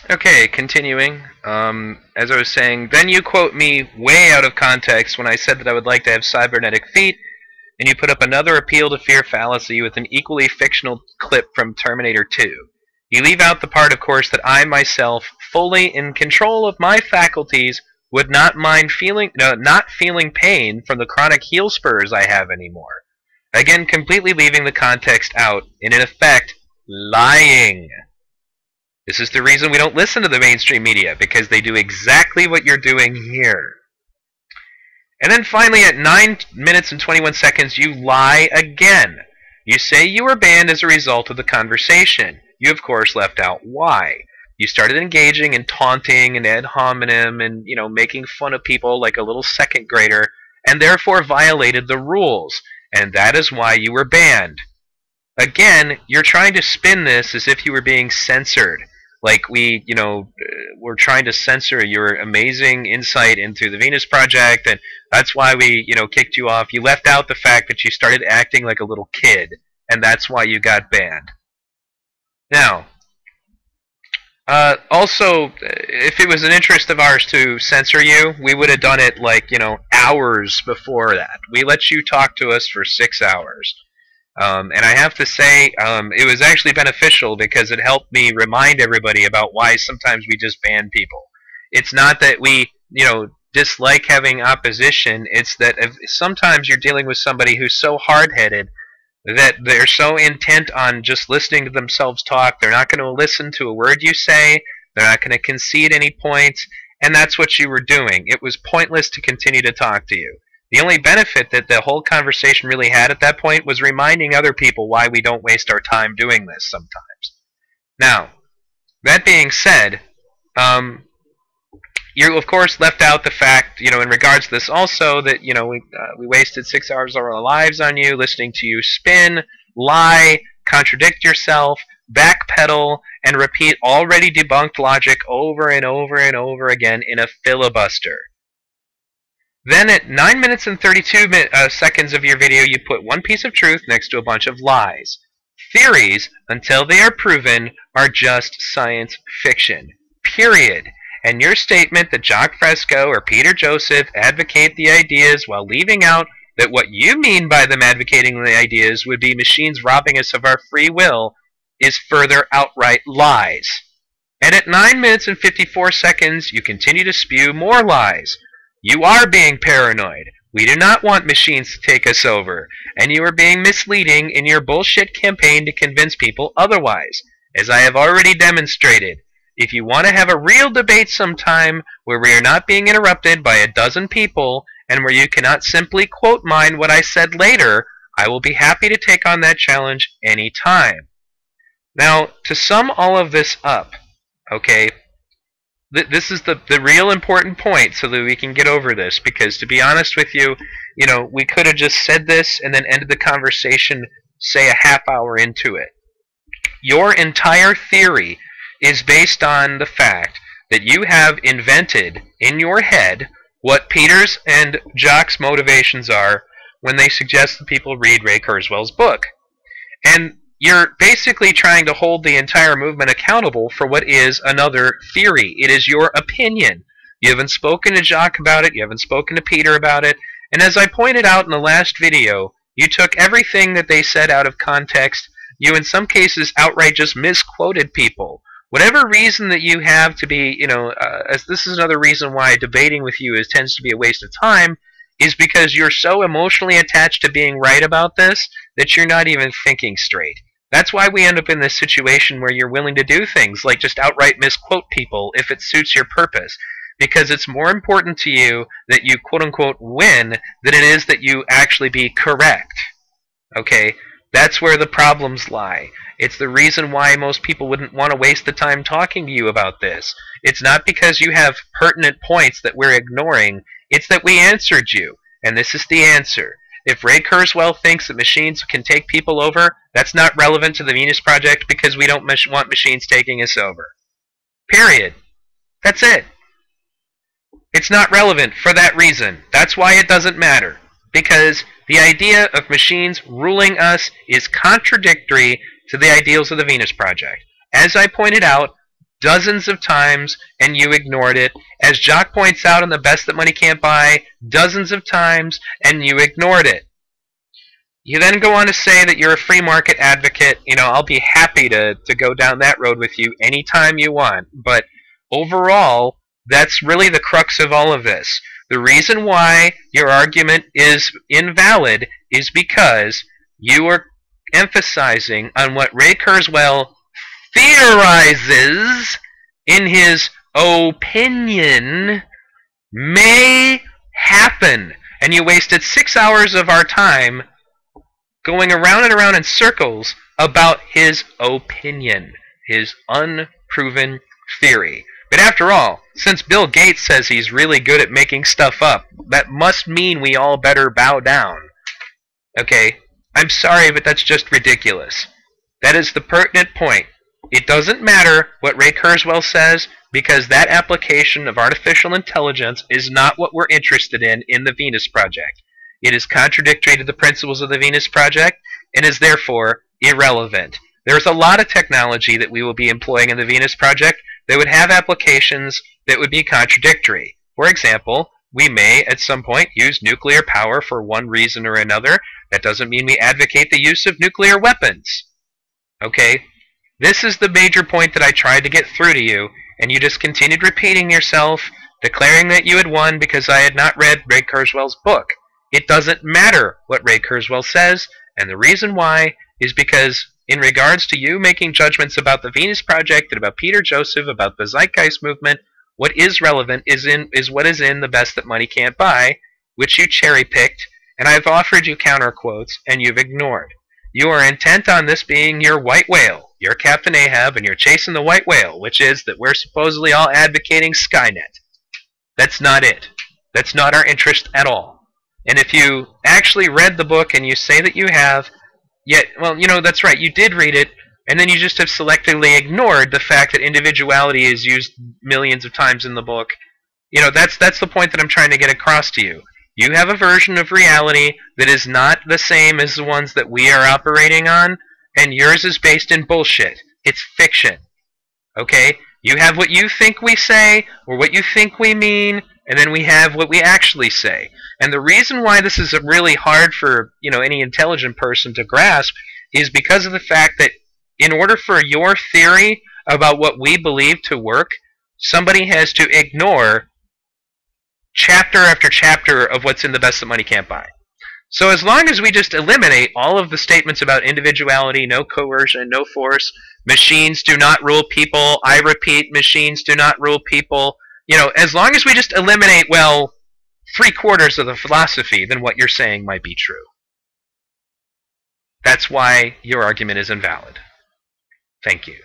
Okay, continuing. As I was saying, then you quote me way out of context when I said that I would like to have cybernetic feet, and you put up another appeal to fear fallacy with an equally fictional clip from Terminator 2. You leave out the part, of course, that I myself, fully in control of my faculties, would not mind not feeling pain from the chronic heel spurs I have anymore. Again, completely leaving the context out, and in effect, lying. This is the reason we don't listen to the mainstream media, because they do exactly what you're doing here. And then finally, at 9 minutes and 21 seconds, you lie again. You say you were banned as a result of the conversation. You, of course, left out why. You started engaging in taunting and ad hominem and, making fun of people like a little second grader, and therefore violated the rules. And that is why you were banned. Again, you're trying to spin this as if you were being censored. Like we're trying to censor your amazing insight into the Venus Project, and that's why we, kicked you off. You left out the fact that you started acting like a little kid, and that's why you got banned. Now, also, if it was an interest of ours to censor you, we would have done it like, hours before that. We let you talk to us for 6 hours. And I have to say, it was actually beneficial because it helped me remind everybody about why sometimes we just ban people. It's not that we, dislike having opposition. It's that sometimes you're dealing with somebody who's so hard-headed that they're so intent on just listening to themselves talk, they're not going to listen to a word you say, they're not going to concede any points, and that's what you were doing. It was pointless to continue to talk to you. The only benefit that the whole conversation really had at that point was reminding other people why we don't waste our time doing this sometimes. Now, that being said, you of course left out the fact, in regards to this also, that we wasted 6 hours of our lives on you, listening to you spin, lie, contradict yourself, backpedal, and repeat already debunked logic over and over and over again in a filibuster. Then at 9 minutes and 32 seconds of your video, you put one piece of truth next to a bunch of lies. Theories, until they are proven, are just science fiction. Period. And your statement that Jacques Fresco or Peter Joseph advocate the ideas while leaving out that what you mean by them advocating the ideas would be machines robbing us of our free will is further outright lies. And at 9 minutes and 54 seconds, you continue to spew more lies. You are being paranoid. We do not want machines to take us over. And you are being misleading in your bullshit campaign to convince people otherwise. As I have already demonstrated, if you want to have a real debate sometime where we are not being interrupted by a dozen people and where you cannot simply quote mine what I said later, I will be happy to take on that challenge any time. Now, to sum all of this up, okay, this is the real important point so that we can get over this, because to be honest with you, we could have just said this and then ended the conversation, say, a half hour into it. Your entire theory is based on the fact that you have invented in your head what Peter's and Jacques' motivations are when they suggest that people read Ray Kurzweil's book. And you're basically trying to hold the entire movement accountable for what is another theory. It is your opinion. You haven't spoken to Jacques about it. You haven't spoken to Peter about it. And as I pointed out in the last video, you took everything that they said out of context. You, in some cases, outright just misquoted people. Whatever reason that you have to be, as this is another reason why debating with you tends to be a waste of time, is because you're so emotionally attached to being right about this that you're not even thinking straight. That's why we end up in this situation where you're willing to do things like just outright misquote people if it suits your purpose, because it's more important to you that you quote-unquote win than it is that you actually be correct. Okay? That's where the problems lie. It's the reason why most people wouldn't want to waste the time talking to you about this. It's not because you have pertinent points that we're ignoring. It's that we answered you, and this is the answer. If Ray Kurzweil thinks that machines can take people over, that's not relevant to the Venus Project because we don't want machines taking us over. Period. That's it. It's not relevant for that reason. That's why it doesn't matter. Because the idea of machines ruling us is contradictory to the ideals of the Venus Project. As I pointed out, dozens of times and you ignored it. As Jock points out in The Best That Money Can't Buy, dozens of times and you ignored it. You then go on to say that you're a free market advocate. I'll be happy to go down that road with you anytime you want. But overall, that's really the crux of all of this. The reason why your argument is invalid is because you are emphasizing on what Ray Kurzweil theorizes in his opinion may happen. And you wasted 6 hours of our time going around and around in circles about his opinion, his unproven theory. But after all, since Bill Gates says he's really good at making stuff up, that must mean we all better bow down. Okay, I'm sorry, but that's just ridiculous. That is the pertinent point. It doesn't matter what Ray Kurzweil says, because that application of artificial intelligence is not what we're interested in the Venus Project. It is contradictory to the principles of the Venus Project and is therefore irrelevant. There's a lot of technology that we will be employing in the Venus Project that would have applications that would be contradictory. For example, we may at some point use nuclear power for one reason or another. That doesn't mean we advocate the use of nuclear weapons. Okay? This is the major point that I tried to get through to you, and you just continued repeating yourself, declaring that you had won because I had not read Ray Kurzweil's book. It doesn't matter what Ray Kurzweil says, and the reason why is because in regards to you making judgments about the Venus Project and about Peter Joseph, about the Zeitgeist movement, what is relevant is what is in The Best That Money Can't Buy, which you cherry-picked, and I've offered you counter quotes, and you've ignored. You are intent on this being your white whale. You're Captain Ahab, and you're chasing the white whale, which is that we're supposedly all advocating Skynet. That's not it. That's not our interest at all. And if you actually read the book and you say that you have, yet, well, that's right, you did read it, and then you just have selectively ignored the fact that individuality is used millions of times in the book. That's the point that I'm trying to get across to you. You have a version of reality that is not the same as the ones that we are operating on, and yours is based in bullshit. It's fiction. Okay? You have what you think we say, or what you think we mean, and then we have what we actually say. And the reason why this is really hard for any intelligent person to grasp is because of the fact that in order for your theory about what we believe to work, somebody has to ignore chapter after chapter of what's in The Best That Money Can't Buy. So as long as we just eliminate all of the statements about individuality, no coercion, no force, machines do not rule people, I repeat, machines do not rule people, as long as we just eliminate, well, 3/4 of the philosophy, then what you're saying might be true. That's why your argument is invalid. Thank you.